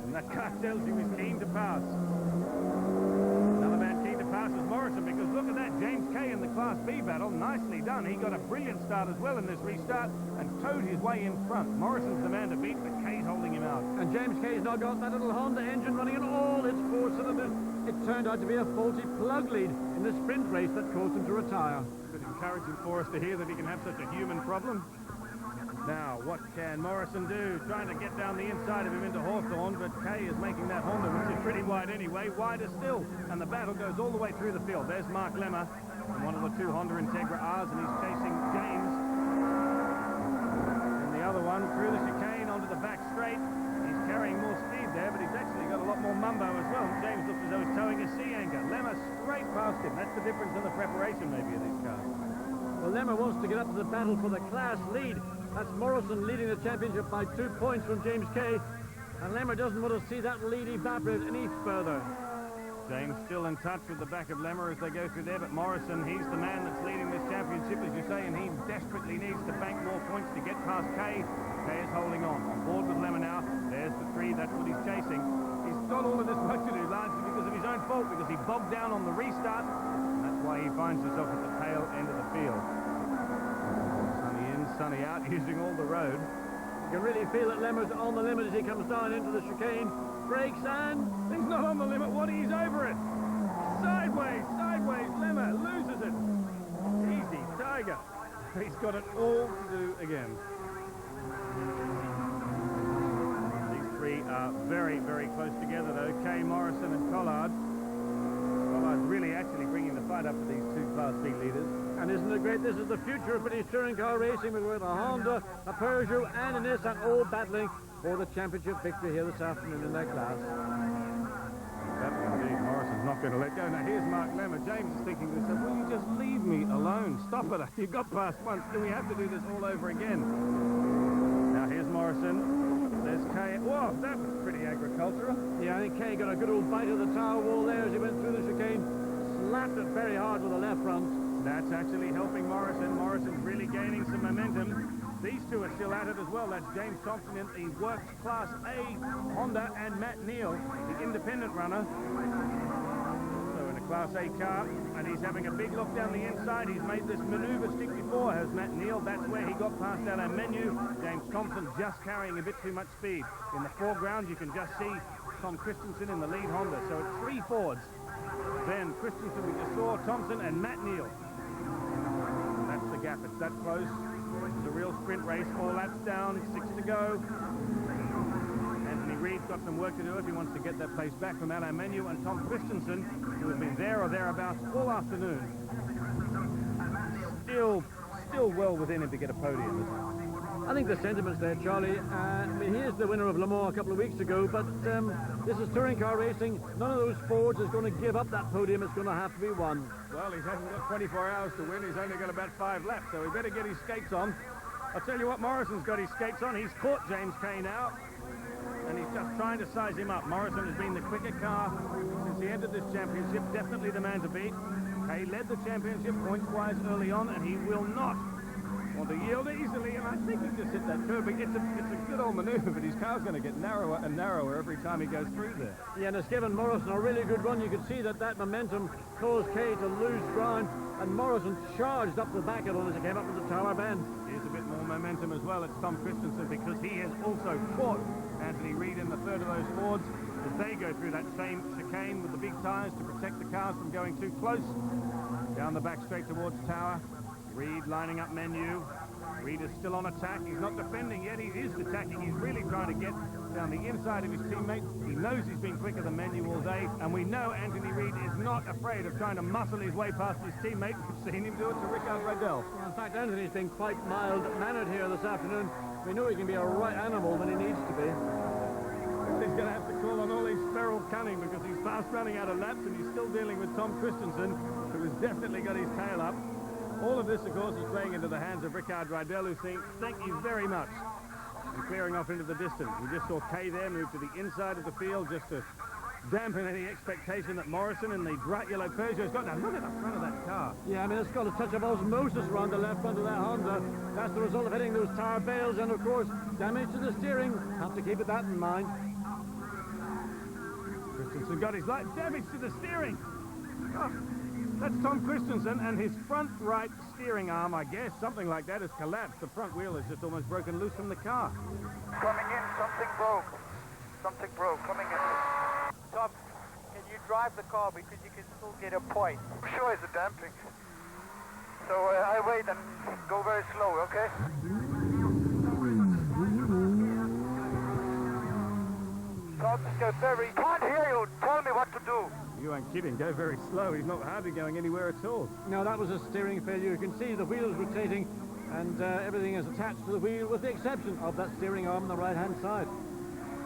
And that car tells you he's keen to pass. Another man keen to pass is Morrison, because look at that, James Kay in the Class B battle, nicely done. He got a brilliant start as well in this restart and towed his way in front. Morrison's the man to beat, but Kay's holding him out. And James Kay's now got that little Honda engine running in all its 4 cylinders. It turned out to be a faulty plug lead in the sprint race that caused him to retire. A bit encouraging for us to hear that he can have such a human problem. Now, what can Morrison do? Trying to get down the inside of him into Hawthorne, but Kay is making that Honda, which is pretty wide anyway, wider still. And the battle goes all the way through the field. There's Mark Lemmer in one of the 2 Honda Integra Rs, and he's chasing James. And the other one through the chicane onto the back straight. He's carrying more speed there, but he's actually got a lot more mumbo as well. James looks as though he's towing a sea anchor. Lemmer straight past him. That's the difference in the preparation, maybe, of these cars. Well, Lemmer wants to get up to the battle for the class lead. That's Morrison leading the championship by 2 points from James Kay. And Lemmer doesn't want to see that lead evaporate any further. James still in touch with the back of Lemmer as they go through there, but Morrison, he's the man that's leading this championship, as you say, and he desperately needs to bank more points to get past Kay. Kay is holding on board with Lemmer now. There's the 3, that's what he's chasing. He's got all of this work to do, largely because of his own fault, because he bogged down on the restart, and that's why he finds himself at the tail end of the field. Sunny in, sunny out, using all the road. You can really feel that Lemmer's on the limit as he comes down into the chicane. Brakes, and he's not on the limit. What? He's over it. Sideways, sideways. Lemmer loses it. Easy, Tiger. He's got it all to do again. These 3 are very, very close together, though. Kay, Morrison, and Collard. Collard's really actually bringing the fight up for these 2 Class B leaders. And isn't it great? This is the future of British touring car racing. We've got a Honda, a Peugeot, and a Nissan all battling for the championship victory here this afternoon in their class. Indeed, Morrison's not going to let go. Now here's Mark Lemmer. James is thinking to himself, will you just leave me alone? Stop it. You got past once. Do we have to do this all over again? Now here's Morrison. There's Kay. Whoa, that was pretty agricultural. Yeah, I think Kay got a good old bite of the tower wall there as he went through the chicane. Slapped it very hard with the left front. That's actually helping Morrison. Morrison's really gaining some momentum. These 2 are still at it as well. That's James Thompson in the Works Class A Honda, and Matt Neal, the independent runner. So in a Class A car, and he's having a big look down the inside. He's made this maneuver stick before, has Matt Neal. That's where he got past Alain Menu. James Thompson just carrying a bit too much speed. In the foreground, you can just see Tom Christensen in the lead Honda. So it's 3 Fords. Then Christensen, we just saw, Thompson, and Matt Neal. That's the gap. It's that close. It's a real sprint race. 4 laps down, 6 to go. Anthony Reed's got some work to do if he wants to get that place back from Alain Menu, and Tom Christensen, who has been there or thereabouts all afternoon. Still well within him to get a podium, isn't it? I think the sentiment's there, Charlie. I mean, he is the winner of Le Mans a couple of weeks ago, but this is touring car racing. None of those Fords is going to give up that podium. It's going to have to be won. Well, he hasn't got 24 hours to win. He's only got about 5 laps, so he better get his skates on. I'll tell you what, Morrison's got his skates on. He's caught James Kay now, and he's just trying to size him up. Morrison has been the quicker car since he entered this championship, definitely the man to beat. He led the championship points-wise early on, and he will not want to yield easily, and I think he just hit that curb. It's a good old manoeuvre, but his car's going to get narrower and narrower every time he goes through there. Yeah, and it's given Morrison a really good run. You can see that momentum caused Kay to lose ground, and Morrison charged up the back of it as he came up to the tower bend. Here's a bit more momentum as well. It's Tom Christensen, because he has also fought Anthony Reid in the third of those Fords as they go through that same chicane with the big tyres to protect the cars from going too close. Down the back straight towards Tower. Reid lining up Menu. Reid is still on attack. He's not defending yet. He is attacking. He's really trying to get down the inside of his teammate. He knows he's been quicker than Menu all day, and we know Anthony Reid is not afraid of trying to muscle his way past his teammate. We've seen him do it to Ricard Rydell. Well, in fact, Anthony's been quite mild-mannered here this afternoon. We know he can be a right animal when he needs to be. He's going to have to call on all his feral cunning, because he's fast running out of laps, and he's still dealing with Tom Christensen, who has definitely got his tail up. All of this, of course, is playing into the hands of Ricard Rydell, who thank you very much, and clearing off into the distance. We just saw Kay there move to the inside of the field just to dampen any expectation that Morrison in the bright yellow Peugeot's got. Now, look at the front of that car. Yeah, I mean, it's got a touch of osmosis around the left front of that Honda. That's the result of hitting those tire bales and, of course, damage to the steering. Have to keep that in mind. Christensen got his light. Damage to the steering. Oh. That's Tom Christensen, and his front right steering arm, I guess, something like that, has collapsed. The front wheel has just almost broken loose from the car. Coming in, something broke. Something broke, coming in. Tom, can you drive the car, because you can still get a point? I'm sure it's a damping. So I wait and go very slow, okay? Tom, go very... Can't hear you. Tell me what to do. You ain't kidding. Go very slow. He's not hardly going anywhere at all. No, that was a steering failure. You can see the wheels rotating, and everything is attached to the wheel, with the exception of that steering arm on the right-hand side.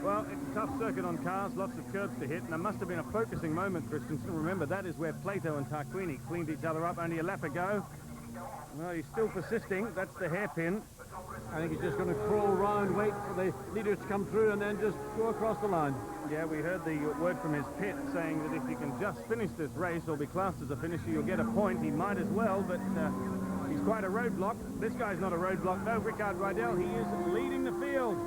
Well, it's a tough circuit on cars, lots of curbs to hit, and there must have been a focusing moment, Christensen. Remember, that is where Plato and Tarquini cleaned each other up only a lap ago. Well, he's still persisting. That's the hairpin. I think he's just going to crawl round, wait for the leaders to come through, and then just go across the line. Yeah, we heard the word from his pit saying that if he can just finish this race or be classed as a finisher, you'll get a point. He might as well, but he's quite a roadblock. This guy's not a roadblock, though. Ricard Rydell, he is leading the field.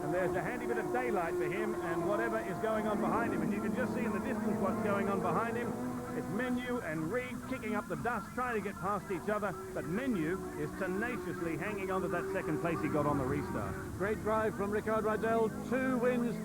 And there's a handy bit of daylight for him and whatever is going on behind him. And you can just see in the distance what's going on behind him. It's Menu and Reid kicking up the dust, trying to get past each other, but Menu is tenaciously hanging on to that second place he got on the restart. Great drive from Ricard Rydell. 2 wins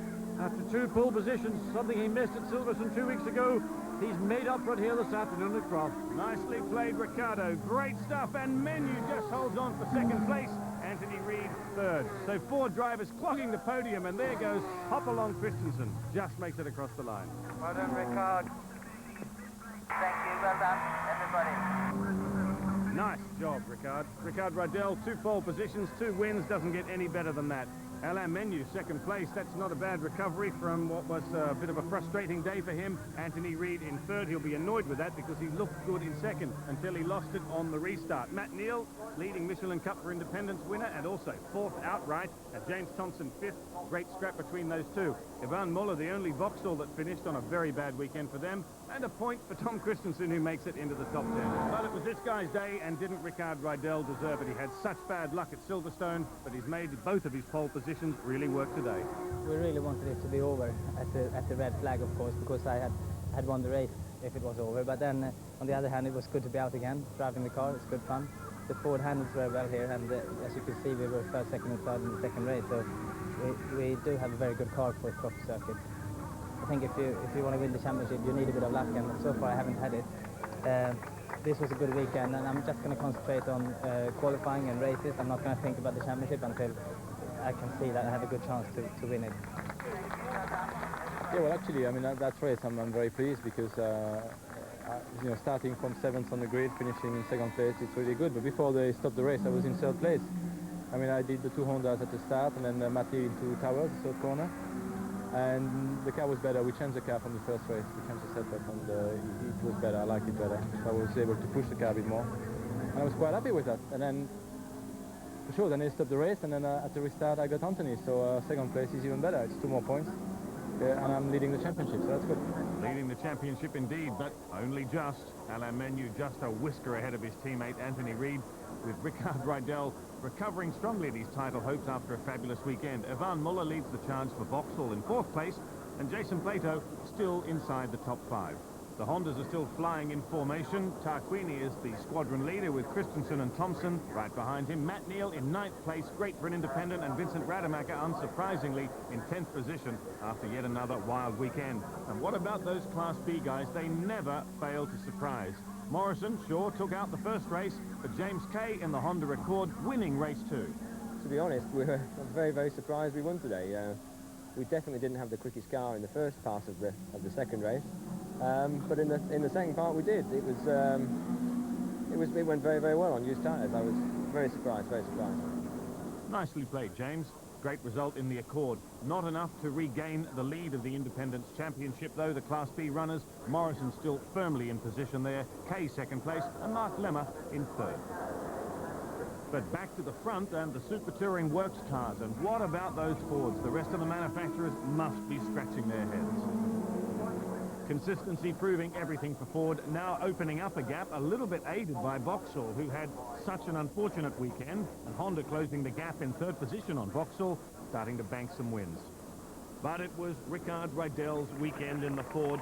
after 2 pole positions, something he missed at Silverstone 2 weeks ago. He's made up for it here this afternoon at Croft. Nicely played, Riccardo. Great stuff, and Menu just holds on for second place. Anthony Reid third. So 4 drivers clogging the podium, and there goes Hopalong Christensen. Just makes it across the line. Well done, Ricard. Thank you, well done, everybody. Nice job, Ricard. Ricard Rydell, 2 pole positions, 2 wins, doesn't get any better than that. Alain Menu, second place. That's not a bad recovery from what was a bit of a frustrating day for him. Anthony Reid in third. He'll be annoyed with that because he looked good in second until he lost it on the restart. Matt Neal, leading Michelin Cup for Independence winner and also 4th outright. James Thompson 5th. Great scrap between those 2. Ivan Muller, the only Vauxhall that finished on a very bad weekend for them. And a point for Tom Christensen, who makes it into the top 10. Well, it was this guy's day, and didn't Ricard Rydell deserve it? He had such bad luck at Silverstone, but he's made both of his pole positions really work today. We really wanted it to be over at the red flag, of course, because I had won the race if it was over. But then, on the other hand, it was good to be out again, driving the car. It's good fun. The Ford handles very well here, and as you can see, we were first, second, and third in the second race. So we do have a very good car for a Croft circuit. I think if you want to win the championship, you need a bit of luck, and so far I haven't had it. This was a good weekend, and I'm just going to concentrate on qualifying and races. I'm not going to think about the championship until I can see that I have a good chance to win it. Yeah, well, actually, I mean, that race, I'm very pleased because, you know, starting from 7th on the grid, finishing in 2nd place, it's really good. But before they stopped the race, I was in 3rd place. I mean, I did the 2 Hondas at the start, and then Matty into Towers, the 3rd corner. And the car was better. We changed the car from the first race. We changed the setup, and it was better. I liked it better. So I was able to push the car a bit more. And I was quite happy with that. And then for sure. Then they stopped the race, and then at the restart I got Anthony, so second place is even better. It's 2 more points, and I'm leading the championship, so that's good. Leading the championship indeed, but only just. Alain Menu just a whisker ahead of his teammate Anthony Reid, with Ricard Rydell recovering strongly these title hopes after a fabulous weekend. Ivan Muller leads the charge for Vauxhall in 4th place, and Jason Plato still inside the top 5. The Hondas are still flying in formation. Tarquini is the squadron leader with Christensen and Thompson right behind him. Matt Neal in 9th place, great for an independent, and Vincent Rademacher, unsurprisingly, in 10th position after yet another wild weekend. And what about those Class B guys? They never fail to surprise. Morrison sure took out the first race, but James Kay in the Honda Accord winning race 2. To be honest, we were very, very surprised we won today. We definitely didn't have the quickest car in the first part of the second race. But in the second part we did. It went very, very well on used tyres. I was very surprised, very surprised. Nicely played, James. Great result in the Accord. Not enough to regain the lead of the Independents Championship, though. The Class B runners, Morrison still firmly in position there, Kay 2nd place, and Mark Lemmer in 3rd. But back to the front and the Super Touring Works cars. And what about those Fords? The rest of the manufacturers must be scratching their heads. Consistency proving everything for Ford, now opening up a gap, a little bit aided by Vauxhall, who had such an unfortunate weekend, and Honda closing the gap in 3rd position on Vauxhall, starting to bank some wins. But it was Ricard Rydell's weekend in the Ford,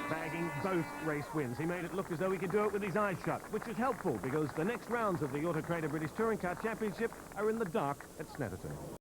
bagging both race wins. He made it look as though he could do it with his eyes shut, which is helpful because the next rounds of the Auto Trader British Touring Car Championship are in the dark at Snetterton.